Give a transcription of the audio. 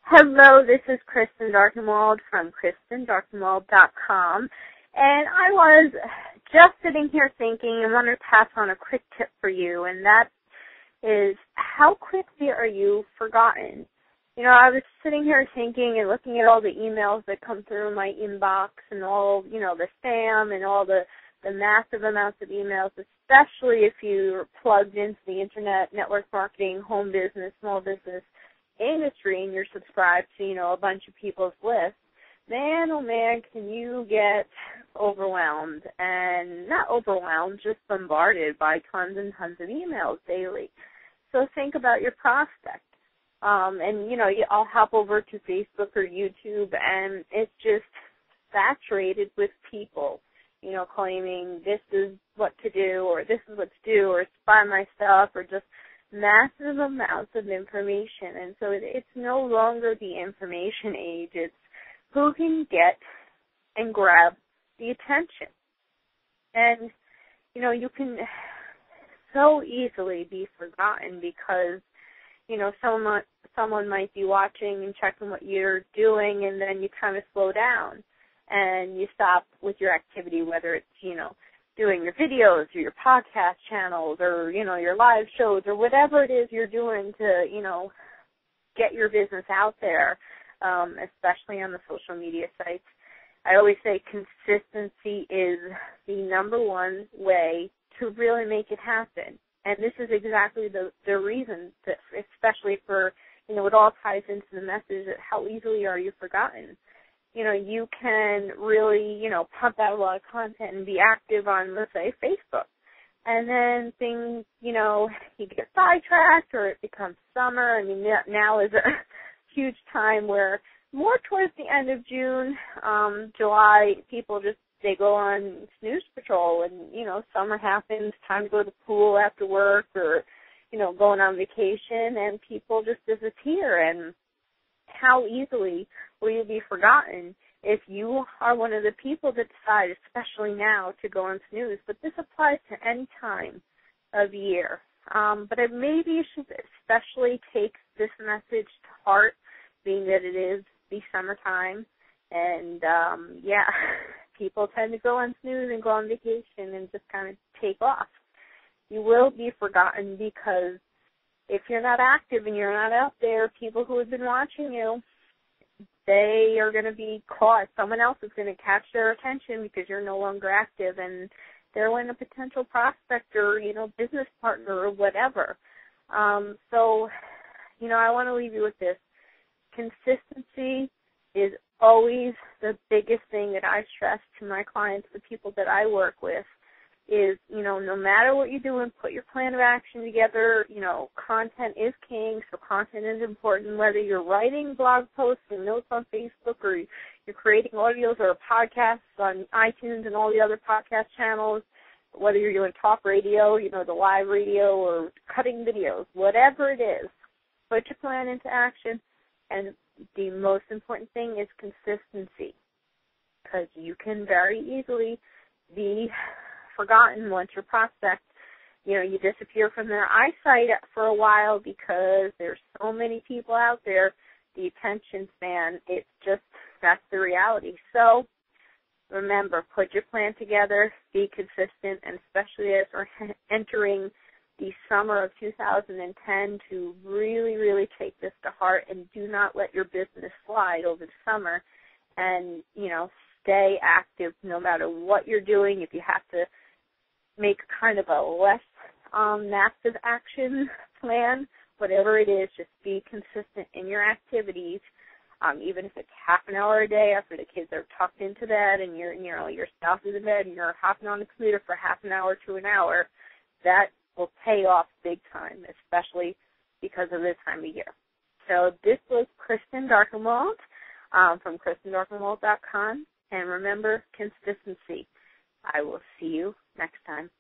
Hello, this is Kristen Darkenwald from KristenDarkenwald.com, and I was just sitting here thinking and wanted to pass on a quick tip for you, and that is, how quickly are you forgotten? You know, I was sitting here thinking and looking at all the emails that come through my inbox and all, the spam and all the massive amounts of emails, especially if you're plugged into the internet, network marketing, home business, small business industry, and you're subscribed to, a bunch of people's lists. Man, oh man, can you get overwhelmed, and not overwhelmed, just bombarded by tons and tons of emails daily. So think about your prospect. I'll hop over to Facebook or YouTube, and it's just saturated with people, claiming this is what to do, or this is what to do, or buy my stuff, or just massive amounts of information. And so it's no longer the information age. It's who can get and grab the attention. And, you can so easily be forgotten because, someone might be watching and checking what you're doing, and then you kind of slow down and you stop with your activity, whether it's, doing your videos or your podcast channels or, your live shows or whatever it is you're doing to, get your business out there, especially on the social media sites. I always say consistency is the number one way to really make it happen. And this is exactly the reason, that, especially for, it all ties into the message of how easily are you forgotten. You can really, pump out a lot of content and be active on, let's say, Facebook. And then things, you get sidetracked or it becomes summer. I mean, now is a huge time where more towards the end of June, July, people they go on snooze patrol and, summer happens, time to go to the pool after work or, going on vacation, and people just disappear. And how easily will you be forgotten if you are one of the people that decide, especially now, to go on snooze? But this applies to any time of year. But maybe you should especially take this message to heart, being that it is the summertime. And, people tend to go on snooze and go on vacation and just kind of take off. You will be forgotten because if you're not active and you're not out there, people who have been watching you, they are going to be caught. Someone else is going to catch their attention because you're no longer active, and they're when a potential prospect or, business partner or whatever. I want to leave you with this. Consistency is always the biggest thing that I stress to my clients, the people that I work with, is, no matter what you're doing, put your plan of action together. Content is king, so content is important, whether you're writing blog posts and notes on Facebook or you're creating audios or podcasts on iTunes and all the other podcast channels, whether you're doing talk radio, the live radio, or cutting videos, whatever it is, put your plan into action. And the most important thing is consistency, because you can very easily be forgotten once your prospect, you disappear from their eyesight for a while because there's so many people out there. The attention span, that's the reality. So remember, put your plan together, be consistent, and especially as we're entering the summer of 2010, to really, really take this to heart and do not let your business slide over the summer, and, stay active no matter what you're doing. If you have to make kind of a less massive action plan, whatever it is, just be consistent in your activities. Even if it's half an hour a day after the kids are tucked into bed and your spouse is in bed and you're hopping on the computer for half an hour to an hour, that will pay off big time, especially because of this time of year. So this was Kristen Darkenwald from KristenDarkenwald.com. And remember, consistency. I will see you next time.